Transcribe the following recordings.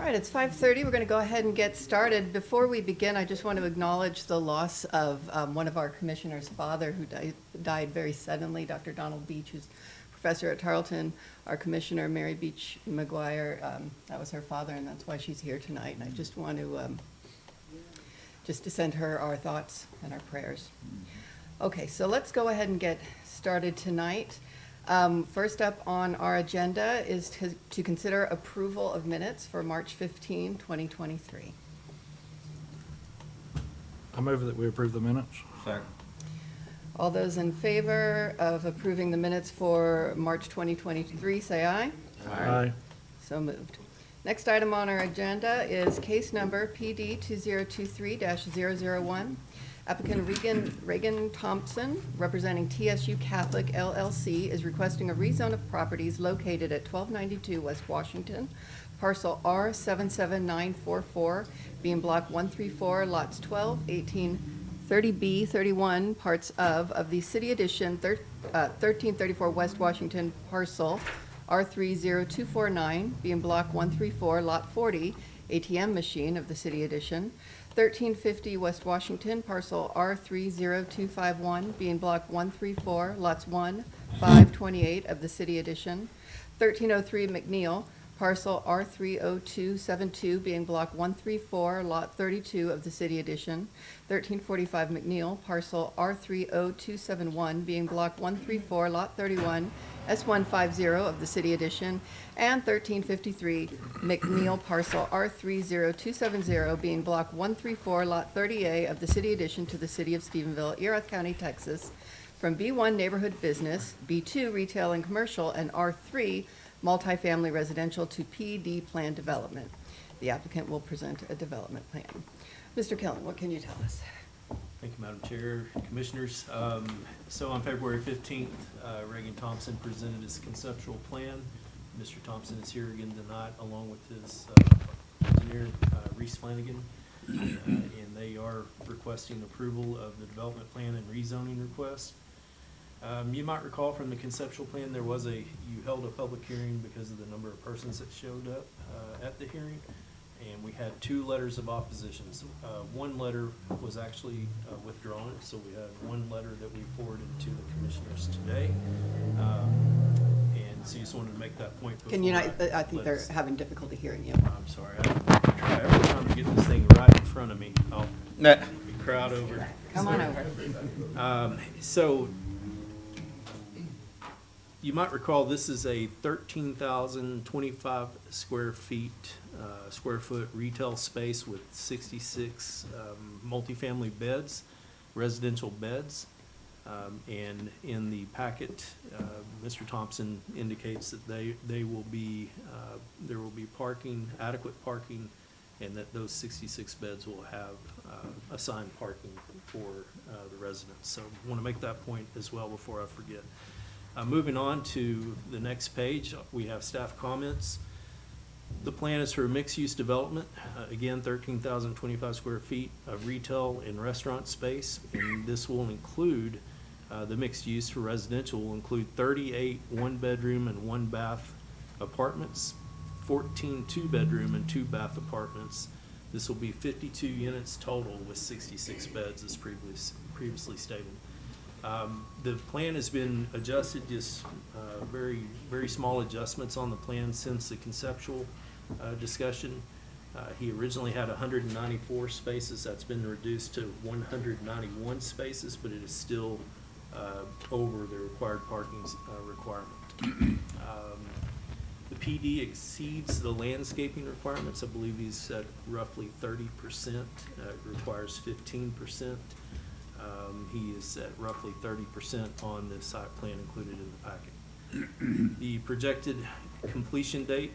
right, it's 5:30. We're going to go ahead and get started. Before we begin, I just want to acknowledge the loss of one of our commissioners' father who died very suddenly, Dr. Donald Beach, who's professor at Tarleton. Our commissioner, Mary Beach McGuire, that was her father, and that's why she's here tonight. And I just want to just to send her our thoughts and our prayers. Okay, so let's go ahead and get started tonight. First up on our agenda is to consider approval of minutes for March 15, 2023. I move that we approve the minutes. Second. All those in favor of approving the minutes for March 2023, say aye. Aye. So moved. Next item on our agenda is case number PD 2023-001. Applicant Reagan Thompson, representing TSU Catholic LLC, is requesting a rezone of properties located at 1292 West Washington, parcel R77944, being block 134, lots 12, 18, 30B, 31, parts of the city edition 1334 West Washington, parcel R30249, being block 134, lot 40, ATM machine of the city edition. 1350 West Washington, parcel R30251, being block 134, lots 1, 528 of the city edition. 1303 McNeil, parcel R30272, being block 134, lot 32 of the city edition. 1345 McNeil, parcel R30271, being block 134, lot 31, S150 of the city edition. And 1353 McNeil, parcel R30270, being block 134, lot 30A of the city edition to the city of Stephenville, Erath County, Texas, from B1 neighborhood business, B2 retail and commercial, and R3 multifamily residential to PD plan development. The applicant will present a development plan. Mr. Killen, what can you tell us? Thank you, Madam Chair, Commissioners. So on February 15th, Reagan Thompson presented his conceptual plan. Mr. Thompson is here again tonight, along with his engineer, Reese Flanagan, and they are requesting approval of the development plan and rezoning request. You might recall from the conceptual plan, you held a public hearing because of the number of persons that showed up at the hearing, and we had 2 letters of oppositions. One letter was actually withdrawn, so we have 1 letter that we forwarded to the commissioners today. And so you just wanted to make that point before. Can you not, I think they're having difficulty hearing you. I'm sorry, I try every time to get this thing right in front of me. I'll crowd over. Come on over. So you might recall this is a 13,025 square foot retail space with 66 multifamily beds, residential beds. And in the packet, Mr. Thompson indicates that there will be parking, adequate parking, and that those 66 beds will have assigned parking for the residents. So I want to make that point as well before I forget. Moving on to the next page, we have staff comments. The plan is for mixed-use development, again, 13,025 square feet of retail and restaurant space, and this will include, the mixed use for residential will include 38 one-bedroom and one-bath apartments, 14 two-bedroom and two-bath apartments. This will be 52 units total with 66 beds, as previously stated. The plan has been adjusted, just very, very small adjustments on the plan since the conceptual discussion. He originally had 194 spaces. That's been reduced to 191 spaces, but it is still over the required parking requirement. The PD exceeds the landscaping requirements. I believe he's at roughly 30%. It requires 15%. He is at roughly 30% on the site plan included in the packet. The projected completion date,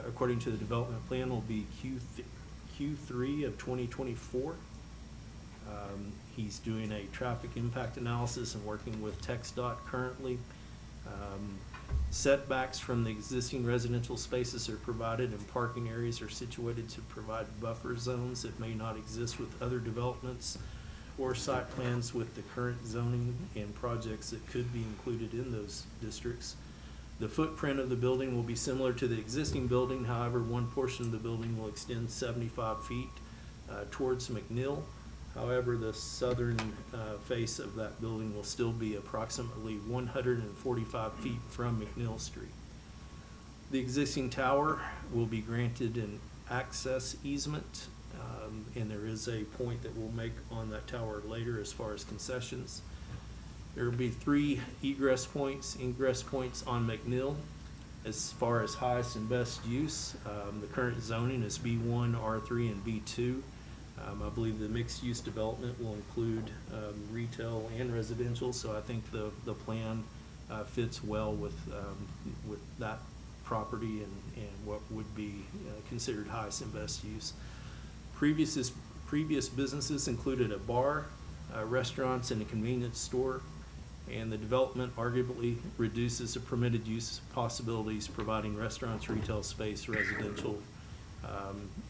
according to the development plan, will be Q3 of 2024. He's doing a traffic impact analysis and working with TxDOT currently. Setbacks from the existing residential spaces are provided, and parking areas are situated to provide buffer zones that may not exist with other developments or site plans with the current zoning and projects that could be included in those districts. The footprint of the building will be similar to the existing building, however, one portion of the building will extend 75 feet towards McNeil. However, the southern face of that building will still be approximately 145 feet from McNeil Street. The existing tower will be granted an access easement, and there is a point that we'll make on that tower later as far as concessions. There will be 3 egress points, ingress points on McNeil. As far as highest and best use, the current zoning is B1, R3, and B2. I believe the mixed-use development will include retail and residential, so I think the plan fits well with that property and what would be considered highest and best use. Previous businesses included a bar, restaurants, and a convenience store, and the development arguably reduces the permitted use possibilities, providing restaurants, retail space, residential.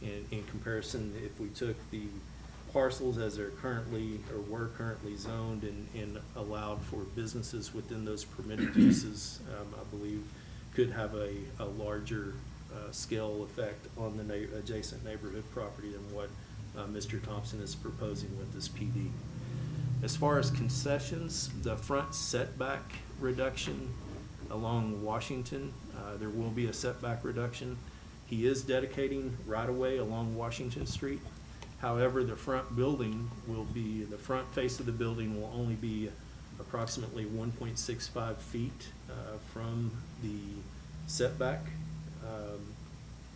In comparison, if we took the parcels as they're currently or were currently zoned and allowed for businesses within those permitted uses, I believe could have a larger scale effect on the adjacent neighborhood property than what Mr. Thompson is proposing with this PD. As far as concessions, the front setback reduction along Washington, there will be a setback reduction. He is dedicating right-of-way along Washington Street. However, the front building will be, the front face of the building will only be approximately 1.65 feet from the setback.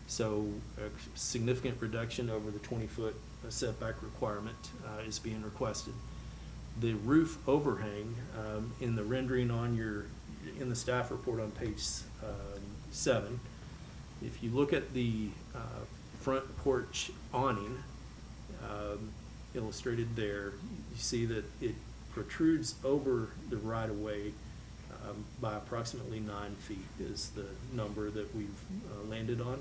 So a significant reduction over the 20-foot setback requirement is being requested. The roof overhang, in the rendering in the staff report on page 7, if you look at the front porch awning illustrated there, you see that it protrudes over the right-of-way by approximately 9 feet is the number that we've landed on.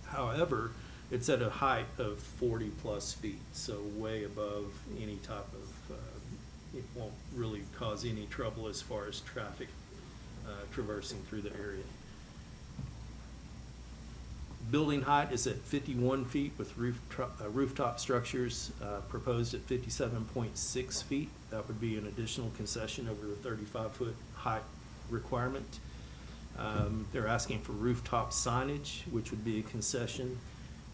However, it's at a height of 40+ feet, so way above any type of, it won't really cause any trouble as far as traffic traversing through the area. Building height is at 51 feet with rooftop structures proposed at 57.6 feet. That would be an additional concession over the 35-foot height requirement. They're asking for rooftop signage, which would be a concession.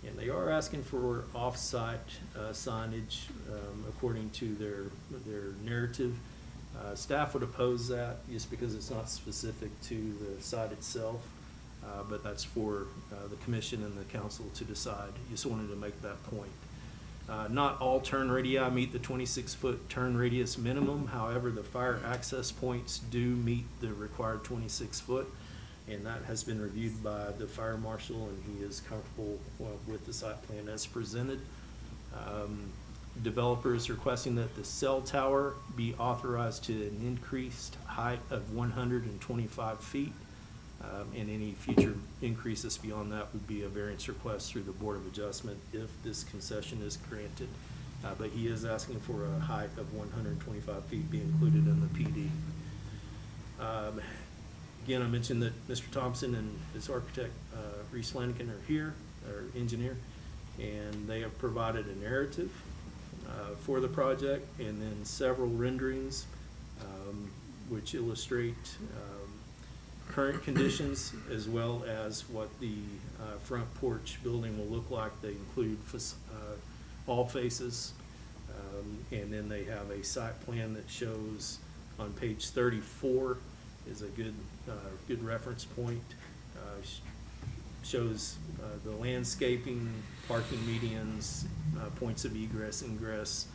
And they are asking for off-site signage according to their narrative. Staff would oppose that just because it's not specific to the site itself. But that's for the commission and the council to decide. Just wanted to make that point. Not all turn radii meet the 26-foot turn radius minimum. However, the fire access points do meet the required 26-foot, and that has been reviewed by the fire marshal, and he is comfortable with the site plan as presented. Developer is requesting that the cell tower be authorized to an increased height of 125 feet. And any future increases beyond that would be a variance request through the Board of Adjustment if this concession is granted. But he is asking for a height of 125 feet be included in the PD. Again, I mentioned that Mr. Thompson and his architect, Reese Flanagan, are here, our engineer, and they have provided a narrative for the project and then several renderings which illustrate current conditions as well as what the front porch building will look like. They include all faces, and then they have a site plan that shows on page 34 is a good reference point. Shows the landscaping, parking medians, points of egress, ingress,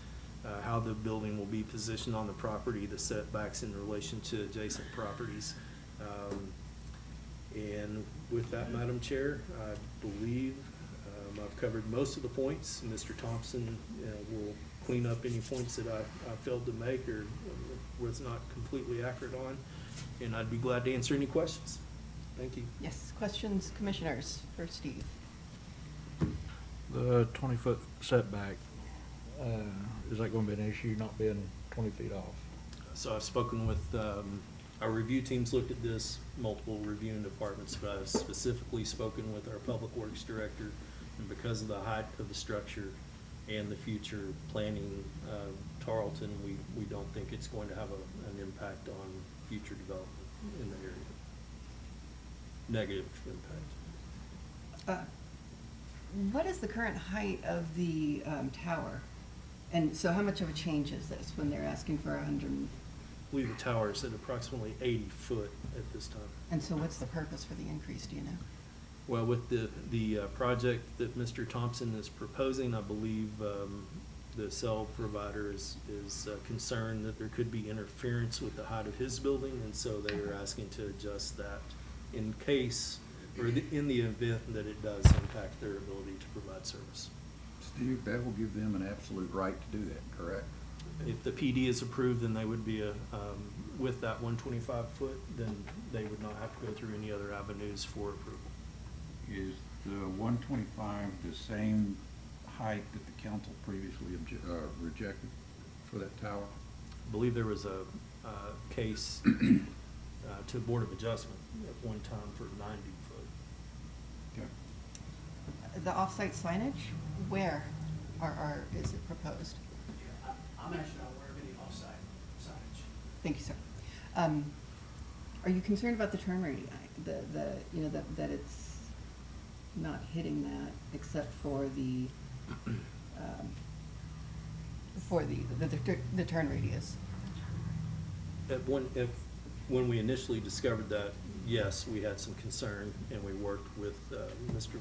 how the building will be positioned on the property, the setbacks in relation to adjacent properties. And with that, Madam Chair, I believe I've covered most of the points. Mr. Thompson will clean up any points that I failed to make or was not completely accurate on, and I'd be glad to answer any questions. Thank you. Yes, questions, commissioners, for Steve? The 20-foot setback, is that going to be an issue, not being 20 feet off? So I've spoken with Our review teams looked at this, multiple reviewing departments, but I've specifically spoken with our Public Works Director, and because of the height of the structure and the future planning, Tarleton, we don't think it's going to have an impact on future development in the area. Negative impact. What is the current height of the tower? And so how much of a change is this when they're asking for 100? I believe the tower is at approximately 80 foot at this time. And so what's the purpose for the increase, do you know? Well, with the project that Mr. Thompson is proposing, I believe the cell provider is concerned that there could be interference with the height of his building, and so they are asking to adjust that in case, or in the event that it does impact their ability to provide service. Steve, that will give them an absolute right to do that, correct? If the PD is approved, then they would be with that 125 foot, then they would not have to go through any other avenues for approval. Is the 125 the same height that the council previously rejected for that tower? I believe there was a case to Board of Adjustment at one time for 90 foot. Okay. The off-site signage, where is it proposed? I'm actually not aware of any off-site signage. Thank you, sir. Are you concerned about the turn radii, that it's not hitting that except for the turn radius? When we initially discovered that, yes, we had some concern, and we worked with Mr.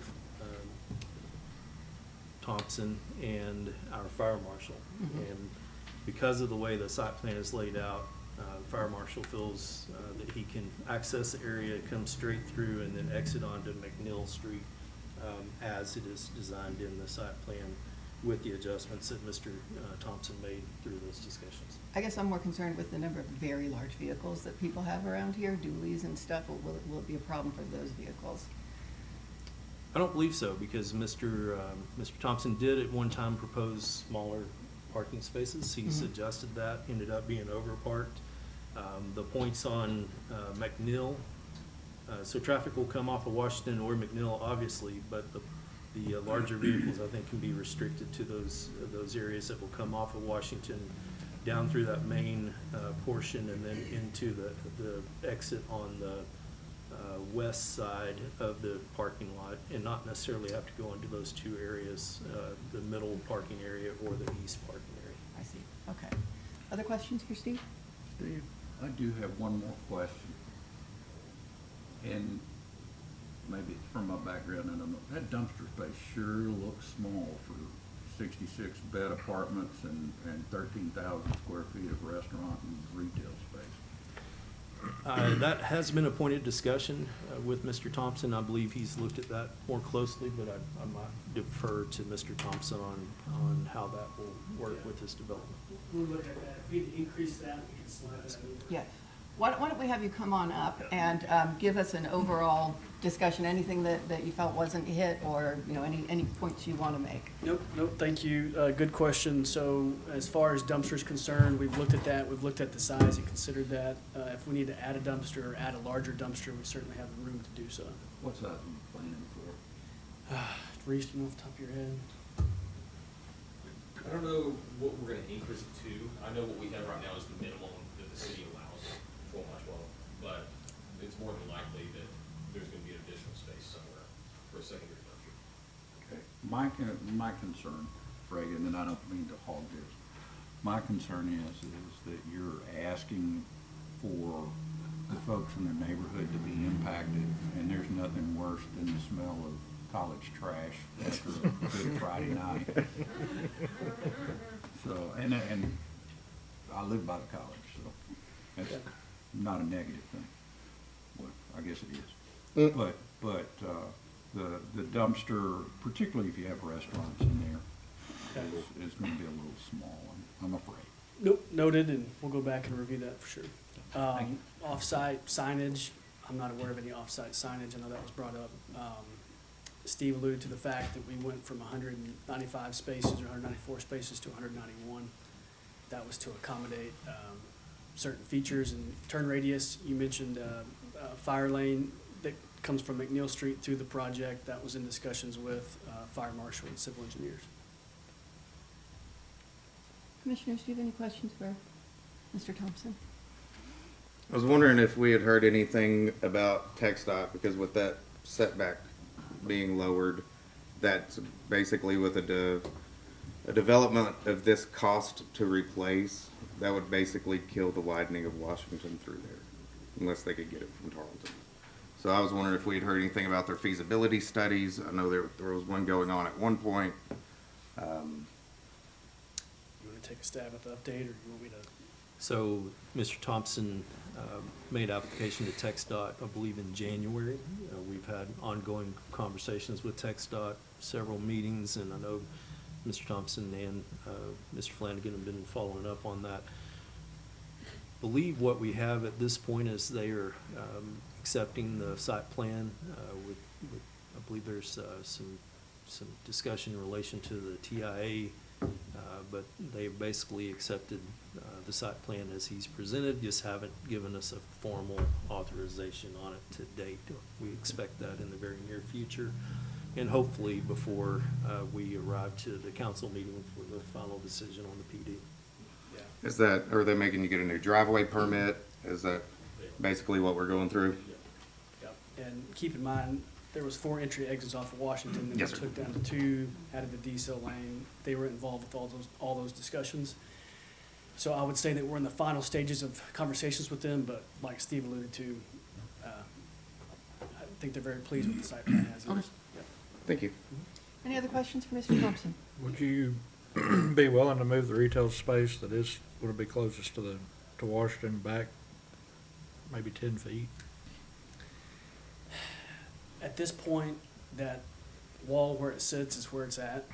Thompson and our fire marshal. Mhm. And because of the way the site plan is laid out, the fire marshal feels that he can access the area, come straight through, and then exit onto McNeil Street as it is designed in the site plan, with the adjustments that Mr. Thompson made through those discussions. I guess I'm more concerned with the number of very large vehicles that people have around here, dualies and stuff. Will it be a problem for those vehicles? I don't believe so, because Mr. Thompson did at one time propose smaller parking spaces. He Mhm. suggested that, ended up being overparked. The points on McNeil, so traffic will come off of Washington or McNeil, obviously, but the larger vehicles, I think, can be restricted to those areas that will come off of Washington, down through that main portion, and then into the exit on the west side of the parking lot, and not necessarily have to go into those two areas, the middle parking area or the east parking area. I see, okay. Other questions for Steve? Steve, I do have one more question. And maybe it's from my background, I don't know. That dumpster space sure looks small for 66 bed apartments and 13,000 square feet of restaurant and retail space. That has been a point of discussion with Mr. Thompson. I believe he's looked at that more closely, but I might defer to Mr. Thompson on how that will work with this development. We'll look at that. If we increase that, we can slide that over. Yeah. Why don't we have you come on up and give us an overall discussion, anything that you felt wasn't hit, or, any points you want to make? Nope, thank you. Good question. So as far as dumpsters concerned, we've looked at that. We've looked at the size and considered that. If we need to add a dumpster or add a larger dumpster, we certainly have the room to do so. What size are you planning for? Reese, you know off the top of your head? I don't know what we're gonna increase it to. I know what we have right now is the minimum that the city allows, 12 by 12, but it's more than likely that there's gonna be an additional space somewhere for a secondary dumpster. Okay. My concern, Reagan, and I don't mean to hog this, my concern is that you're asking for the folks in the neighborhood to be impacted, and there's nothing worse than the smell of college trash after a good Friday night. So, and I live by the college, so that's not a negative thing. Well, I guess it is. But the dumpster, particularly if you have restaurants in there, is gonna be a little small, I'm afraid. Nope, noted, and we'll go back and review that for sure. Thank you. Off-site signage, I'm not aware of any off-site signage. I know that was brought up. Steve alluded to the fact that we went from 195 spaces or 194 spaces to 191. That was to accommodate certain features and turn radius. You mentioned fire lane that comes from McNeil Street through the project. That was in discussions with fire marshal and civil engineers. Commissioners, do you have any questions for Mr. Thompson? I was wondering if we had heard anything about TxDOT, because with that setback being lowered, that's basically with a development of this cost to replace, that would basically kill the widening of Washington through there, unless they could get it from Tarleton. So I was wondering if we had heard anything about their feasibility studies. I know there was one going on at one point. You want to take a stab at the update, or you want me to? So Mr. Thompson made application to TxDOT, I believe, in January. We've had ongoing conversations with TxDOT, several meetings, and I know Mr. Thompson and Mr. Flanagan have been following up on that. Believe what we have at this point is they are accepting the site plan with I believe there's some discussion in relation to the TIA, but they basically accepted the site plan as he's presented, just haven't given us a formal authorization on it to date. We expect that in the very near future, and hopefully before we arrive to the council meeting for the final decision on the PD. Yeah. Is that, are they making you get a new driveway permit? Is that basically what we're going through? Yep. And keep in mind, there was 4 entry exits off of Washington, then Yes, we sir. took down to 2, added the diesel lane. They were involved with all those discussions. So I would say that we're in the final stages of conversations with them, but like Steve alluded to, I think they're very pleased with the site plan as Okay. is. Yep. Thank you. Any other questions for Mr. Thompson? Would you be willing to move the retail space that is, would be closest to Washington back maybe 10 feet? At this point, that wall where it sits is where it's at.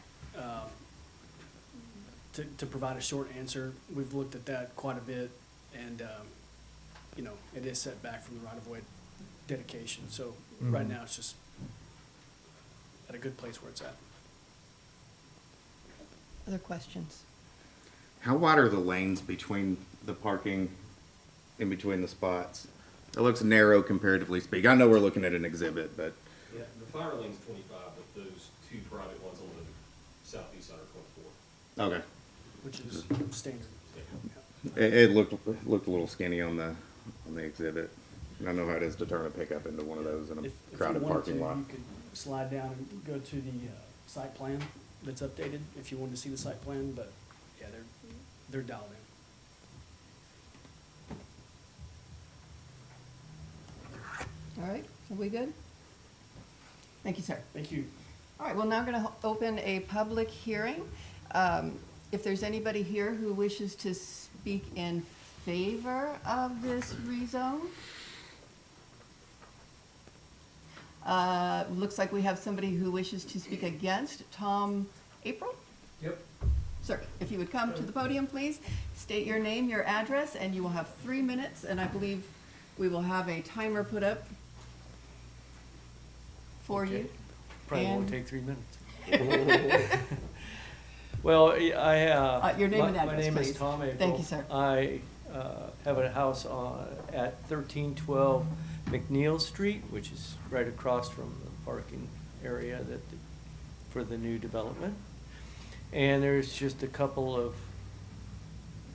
To provide a short answer, we've looked at that quite a bit, and, it is set back from the right-of-way dedication. So right Mhm. now, it's just at a good place where it's at. Other questions? How wide are the lanes between the parking, in between the spots? It looks narrow comparatively speaking. I know we're looking at an exhibit, but Yeah, the fire lane's 25, but those 2 private ones on the southeast side are 24. okay. Which is standard. Yeah. It looked a little skinny on the exhibit. And I know how it is to turn a pickup into one of those in If a you crowded wanted parking to, lot. you could slide down and go to the site plan that's updated, if you wanted to see the site plan, but, yeah, they're dialed in. All right, are we good? Thank you, sir. Thank you. All right, well, now I'm going to open a public hearing. If there's anybody here who wishes to speak in favor of this rezone. Looks like we have somebody who wishes to speak against. Tom April? Yep. Sir, if you would come to the podium, please, state your name, your address, and you will have 3 minutes, and I believe we will have a timer put up for you. Probably won't And- take 3 minutes. Well, your name and my address, name please. is Tom April. Thank you, sir. I have a house at 1312 McNeil Street, which is right across from the parking area for the new development. And there's just a couple of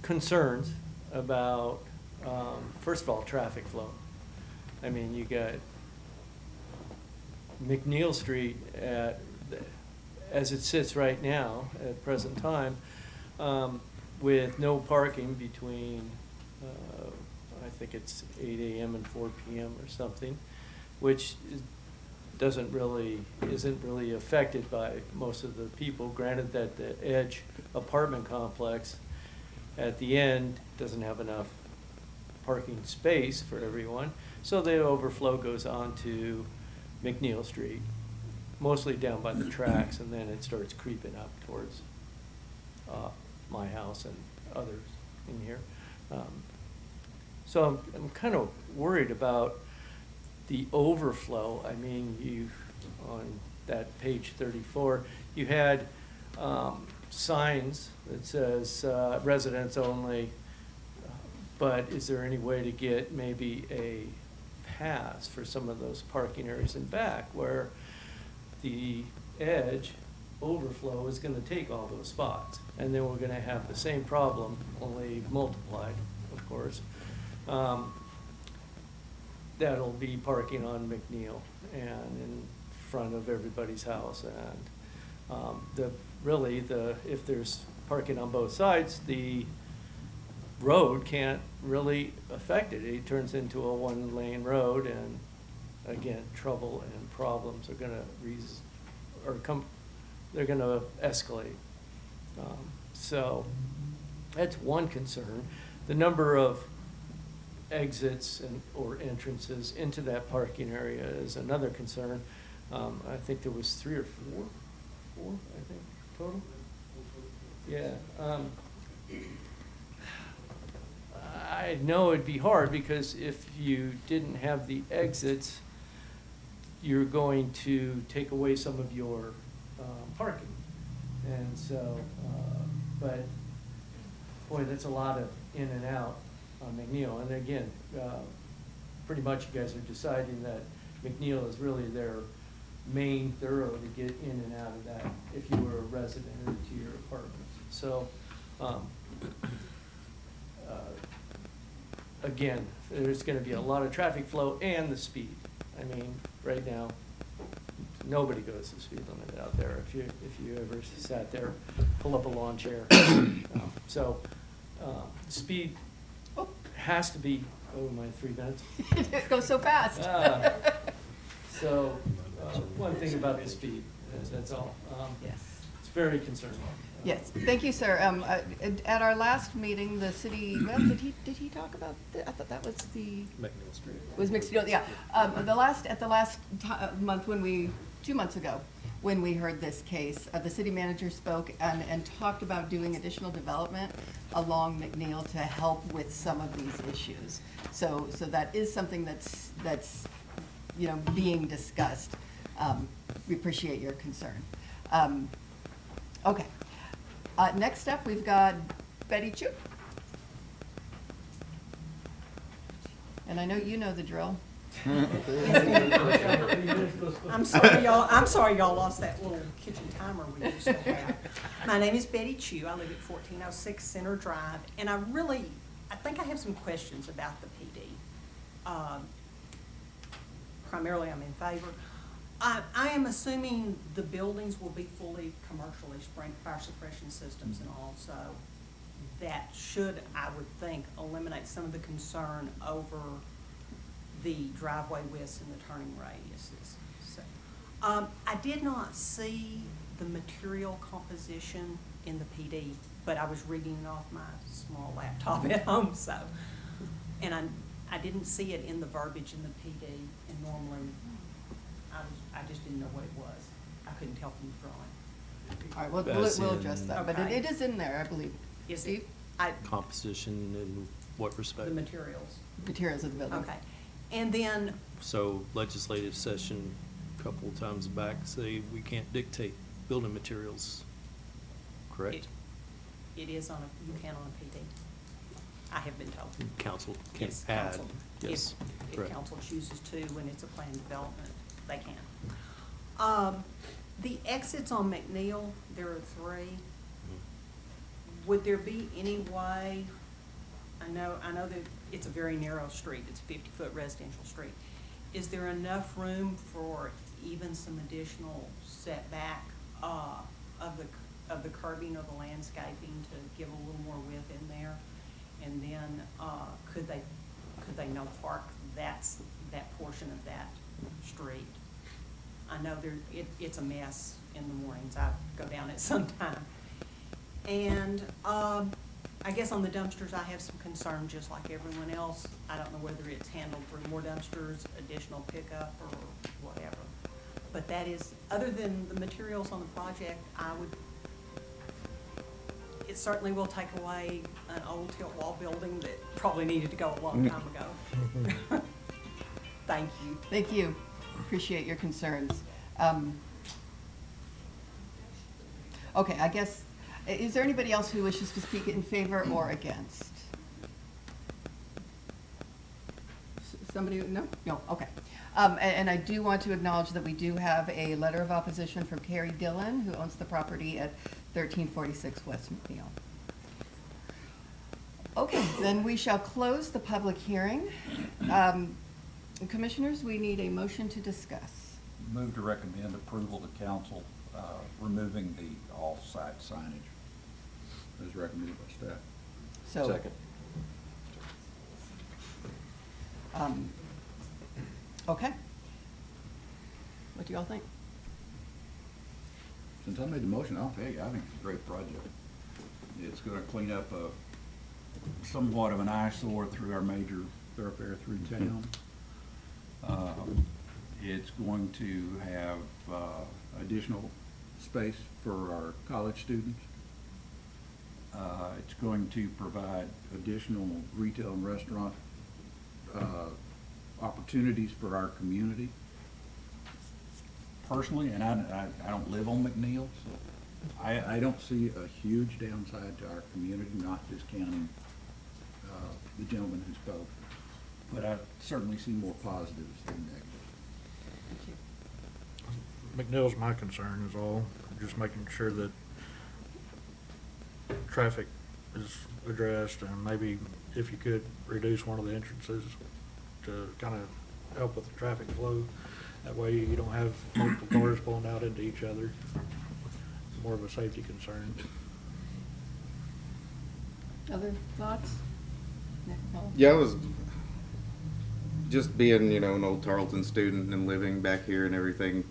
concerns about, first of all, traffic flow. I mean, you got McNeil Street as it sits right now, at present time, with no parking between, I think it's 8 AM and 4 PM or something, which isn't really affected by most of the people. Granted that the Edge apartment complex at the end doesn't have enough parking space for everyone, so the overflow goes on to McNeil Street, mostly down by the tracks, and then it starts creeping up towards my house and others in here. So I'm kind of worried about the overflow. I mean, on that page 34, you had signs that says residents only, But is there any way to get maybe a pass for some of those parking areas in back where the edge overflow is gonna take all those spots? And then we're gonna have the same problem, only multiplied, of course. That'll be parking on McNeil and in front of everybody's house. And if there's parking on both sides, the road can't really affect it. It turns into a one-lane road, and again, trouble and problems are gonna they're gonna escalate. So that's one concern. The number of exits or entrances into that parking area is another concern. I think there was 3 or 4, I think, total. Yeah. I know it'd be hard, because if you didn't have the exits, you're going to take away some of your parking. And so, but, boy, that's a lot of in and out on McNeil. And again, pretty much you guys are deciding that McNeil is really their main thorough to get in and out of that if you were a resident into your apartment. So, again, there's gonna be a lot of traffic flow and the speed. I mean, right now, nobody goes the speed limit out there. If you ever sat there, pull up a lawn chair. So, speed has to be, my 3 minutes. It goes so fast. So, one thing about the speed, that's all. Yes. It's very concerning. Yes, thank you, sir. At our last meeting, the city, well, did he talk about, I thought that was the, McNeil Street. was mixed, yeah. At the last month 2 months ago, when we heard this case, the city manager spoke and talked about doing additional development along McNeil to help with some of these issues. So that is something that's, being discussed. We appreciate your concern. Okay. Next up, we've got Betty Chu. And I know you know the drill. I'm sorry y'all lost that little kitchen timer we used to have. My name is Betty Chu. I live at 1406 Center Drive, and I think I have some questions about the PD. Primarily, I'm in favor. I am assuming the buildings will be fully commercially fire suppression systems, and also that should, I would think, eliminate some of the concern over the driveway widths and the turning radiuses. So, I did not see the material composition in the PD, but I was reading it off my small laptop at home, so. And I didn't see it in the verbiage in the PD, and normally I just didn't know what it was. I couldn't tell from the drawing. All right, we'll That's address that, but Okay. it is in there, I believe. Is Steve? Composition in what respect? The materials. Materials of the building. Okay. And then, So legislative session, a couple of times back, say we can't dictate building materials, correct? it is you can on a PD. I have been told. Council can Yes, add, council. yes, If correct. council chooses to, when it's a planned development, they can. The exits on McNeil, there are 3. Would there be any way, I know that it's a very narrow street, it's a 50-foot residential street. Is there enough room for even some additional setback of the curbing of the landscaping to give a little more width in there? And then could they no park that portion of that street? I know it's a mess in the mornings. I go down it sometime. And I guess on the dumpsters, I have some concern, just like everyone else. I don't know whether it's handled through more dumpsters, additional pickup, or whatever. But that is, other than the materials on the project, it certainly will take away an old tilt wall building that probably needed to go a long time ago. Thank you. Thank you. Appreciate your concerns. Okay, I guess, is there anybody else who wishes to speak in favor or against? somebody, no? No, okay. And I do want to acknowledge that we do have a letter of opposition from Carrie Dillon, who owns the property at 1346 West McNeil. Okay, then we shall close the public hearing. Commissioners, we need a motion to discuss. Move to recommend approval to council, removing the off-site signage as recommended by staff. So, Second. Okay. What do y'all think? Since I made the motion, I'll tell you, I think it's a great project. It's gonna clean up somewhat of an eyesore through our major thoroughfare through town. It's going to have additional space for our college students. It's going to provide additional retail and restaurant opportunities for our community. Personally, and I don't live on McNeil, so I don't see a huge downside to our community, not just counting the gentleman who spoke. But I certainly see more positives than negatives. McNeil's my concern is all, just making sure that traffic is addressed, and maybe if you could reduce one of the entrances to kind of help with the traffic flow. That way you don't have multiple cars pulling out into each other. It's more of a safety concern. Other thoughts? Nick, Paul? Yeah, I was just being, an old Tarleton student and living back here and everything.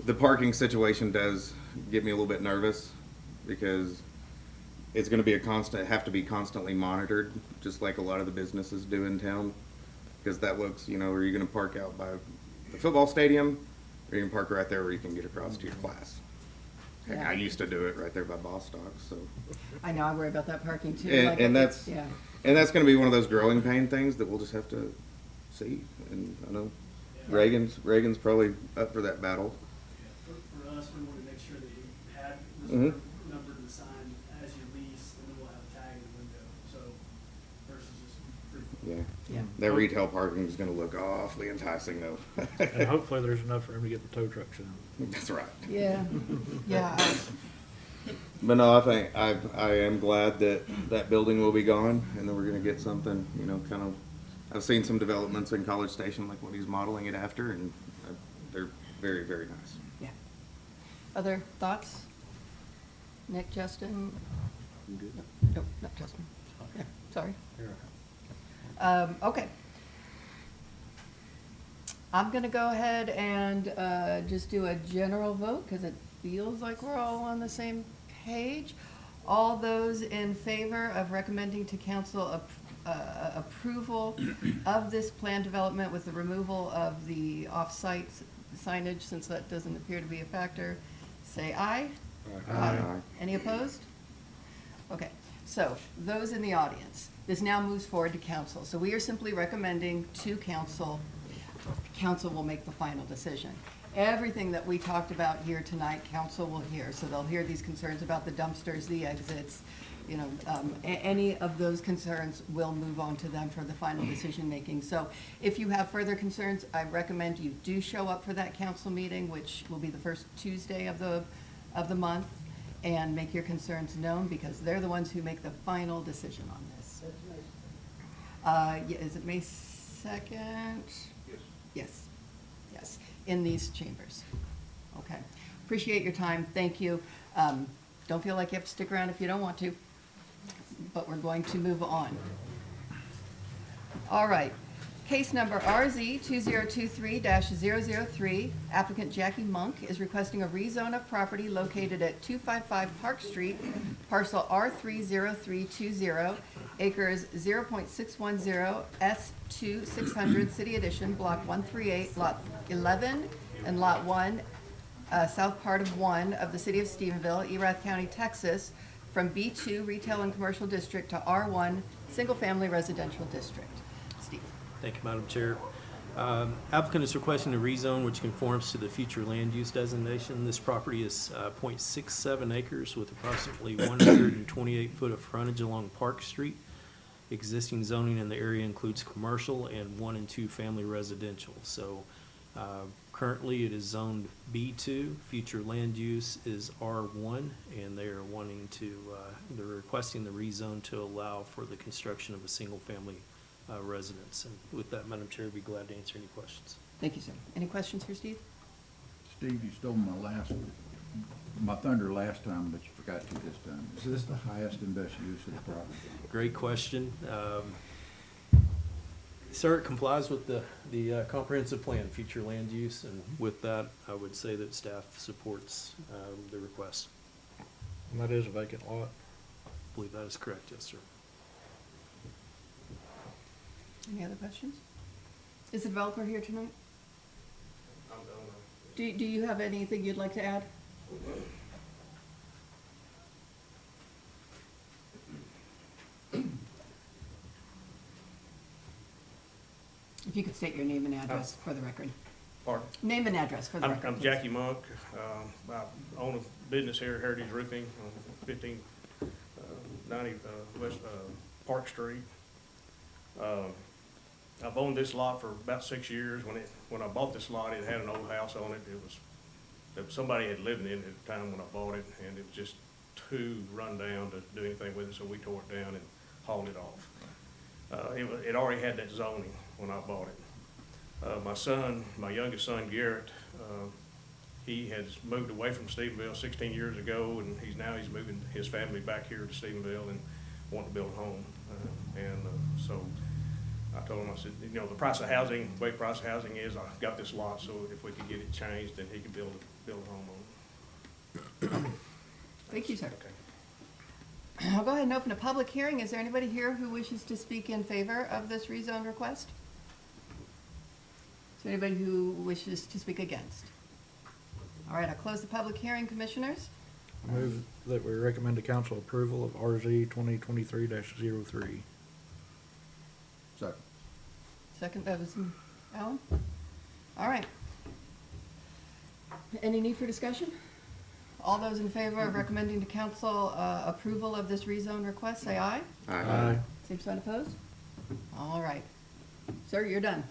The parking situation does get me a little bit nervous because it's going to be have to be constantly monitored, just like a lot of the businesses do in town. Because that looks, are you going to park out by the football stadium, or you can park right there where you can get across to your class? Heck, Yeah. I used to do it right there by Bostock, so. I know, I worry about that parking too. And- like, and that's- yeah. And that's going to be one of those growing pain things that we'll just have to see. And I know Reagan's probably up for that battle. For us, we wanted to make sure that you had Mhm. numbered and signed as you lease, and then we'll have a tag in the window, so versus just free. Yeah. Yeah. That retail parking is going to look awfully enticing, though. And hopefully there's enough room to get the tow trucks in. That's right. Yeah, yeah. But no, I think I am glad that that building will be gone, and then we're going to get something, kind of. I've seen some developments in College Station, like what he's modeling it after, and they're very, very nice. Yeah. Other thoughts? Nick, Justin? Nope, not Justin. Yeah, sorry. Okay. I'm gonna go ahead and just do a general vote, because it feels like we're all on the same page. All those in favor of recommending to council approval of this plan development with the removal of the off-site signage, since that doesn't appear to be a factor, say aye. Aye. Any opposed? Okay, so those in the audience, this now moves forward to council. So we are simply recommending to council. Council will make the final decision. Everything that we talked about here tonight, council will hear. So they'll hear these concerns about the dumpsters, the exits, any of those concerns will move on to them for the final decision-making. So if you have further concerns, I recommend you do show up for that council meeting, which will be the first Tuesday of the month, and make your concerns known, because they're the ones who make the final decision on this. Is it May 2nd? Yes. Yes, in these chambers. Okay. Appreciate your time. Thank you. Don't feel like you have to stick around if you don't want to, but we're going to move on. All right. Case number RZ 2023-003, applicant Jackie Monk is requesting a rezone of property located at 255 Park Street, parcel R30320, acres 0.610, S2 600, City Edition, Block 138, Lot 11, and Lot 1, south part of 1 of the City of Stephenville, Erath County, Texas, from B2 Retail and Commercial District to R1 Single Family Residential District. Steve. Thank you, Madam Chair. Applicant is requesting a rezone which conforms to the future land use designation. This property is .67 acres with approximately 128 foot of frontage along Park Street. Existing zoning in the area includes commercial and 1 and 2 family residential. So currently it is zoned B2, future land use is R1, and they are wanting to, they're requesting the rezone to allow for the construction of a single-family residence. And with that, Madam Chair, I'd be glad to answer any questions. Thank you, sir. Any questions for Steve? Steve, you stole my thunder last time, but you forgot to this time. Is this the highest and best use of the property? Great question. Sir, it complies with the comprehensive plan, future land use, and with that, I would say that staff supports the request. And that is a vacant lot. I believe that is correct, yes, sir. Any other questions? Is the developer here tonight? Do you have anything you'd like to add? If you could state your name and address for the record. Pardon? Name and address for the record. I'm please. Jackie Monk. I own a business here, Heritage Roofing, on 1590 West Park Street. I've owned this lot for about 6 years. When I bought this lot, it had an old house on it. Somebody had lived in it at the time when I bought it, and it was just too run down to do anything with it, so we tore it down and hauled it off. It already had that zoning when I bought it. My youngest son Garrett, he has moved away from Stephenville 16 years ago, and he's moving his family back here to Stephenville and wanting to build a home. So I told him, I said, the price of housing, the way price of housing is, I've got this lot, so if we could get it changed, then he could build a home on it. Thank you, sir. Okay. I'll go ahead and open a public hearing. Is there anybody here who wishes to speak in favor of this rezone request? Is there anybody who wishes to speak against? All right, I'll close the public hearing, commissioners. I move that we recommend to council approval of RZ 2023-03. Second. Second, that was Alan? All right. Any need for discussion? All those in favor of recommending to council approval of this rezone request, say aye. Aye. Same sign opposed? All right. Sir, you're done.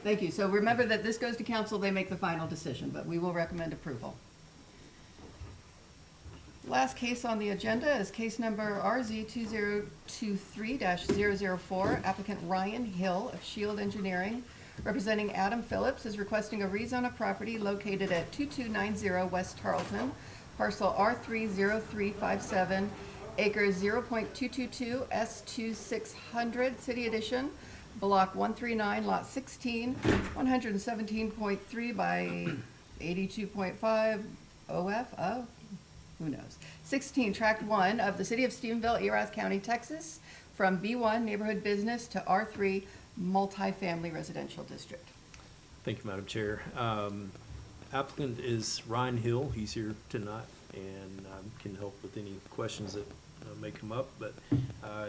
Thank you. So remember that this goes to council, they make the final decision, but we will recommend approval. Last case on the agenda is case number RZ 2023-004. Applicant Ryan Hill of Shield Engineering, representing Adam Phillips, is requesting a rezone of property located at 2290 West Tarleton, parcel R30357, acres 0.222 S2600, City Edition, block 139, lot 16, 117.3 by 82.5 OF of, who knows, 16, tract 1 of the City of Stephenville, Erath County, Texas, from B1 Neighborhood Business to R3 Multifamily Residential District. Thank you, Madam Chair. Applicant is Ryan Hill. He's here tonight and can help with any questions that may come up. But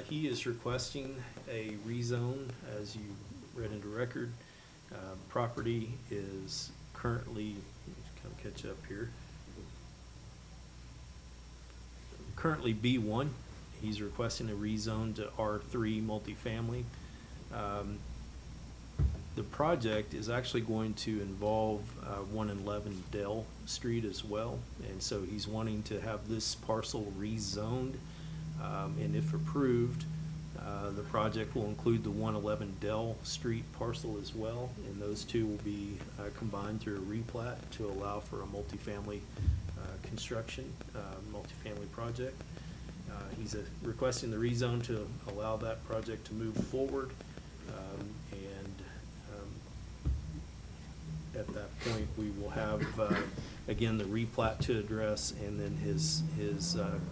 he is requesting a rezone, as you read into record. Property is currently, kind of catch up here. Currently B1. He's requesting a rezone to R3 multifamily. The project is actually going to involve 111 Dell Street as well, and so he's wanting to have this parcel rezoned, and if approved, the project will include the 111 Dell Street parcel as well, and those two will be combined through a replat to allow for a multifamily construction, multifamily project. He's requesting the rezone to allow that project to move forward, and at that point, we will have, again, the replat to address, and then his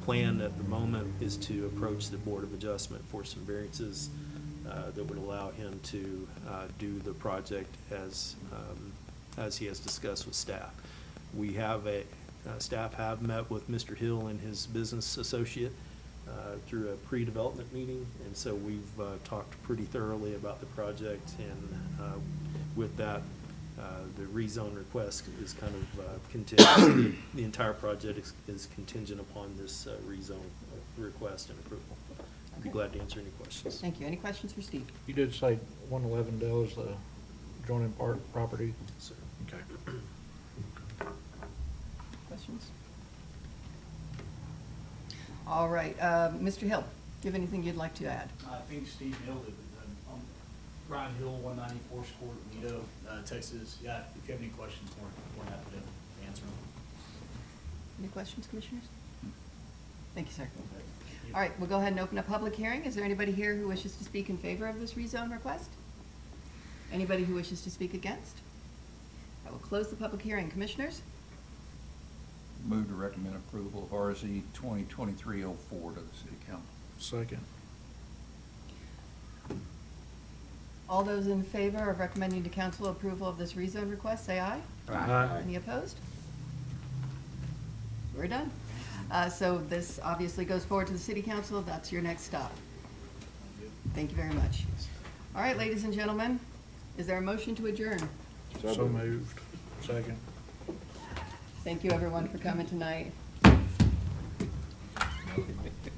plan at the moment is to approach the Board of Adjustment for some variances that would allow him to do the project as he has discussed with staff. We have staff have met with Mr. Hill and his business associate through a pre-development meeting, and so we've talked pretty thoroughly about the project, and with that, the rezone request is kind of contingent. The entire project is contingent upon this rezone request and approval. Be glad to answer any questions. Thank you. Any questions for Steve? You did say 111 Dell is the joining part property? Sir. Okay. Questions? All right, Mr. Hill, do you have anything you'd like to add? I think Steve nailed it. Ryan Hill, 194th Court, Lido, Texas. Yeah, if you have any questions, we're happy to answer them. Any questions, Commissioners? Thank you, sir. All right, we'll go ahead and open a public hearing. Is there anybody here who wishes to speak in favor of this rezone request? Anybody who wishes to speak against? I will close the public hearing. Commissioners? Move to recommend approval of RZ 2023-04 to the city council. Second. All those in favor of recommending to council approval of this rezone request, say aye. Aye. Any opposed? We're done. So this obviously goes forward to the city council. That's your next stop. Thank you very much. All right, ladies and gentlemen, is there a motion to adjourn? So moved. Second. Thank you, everyone, for coming tonight. Appreciate it.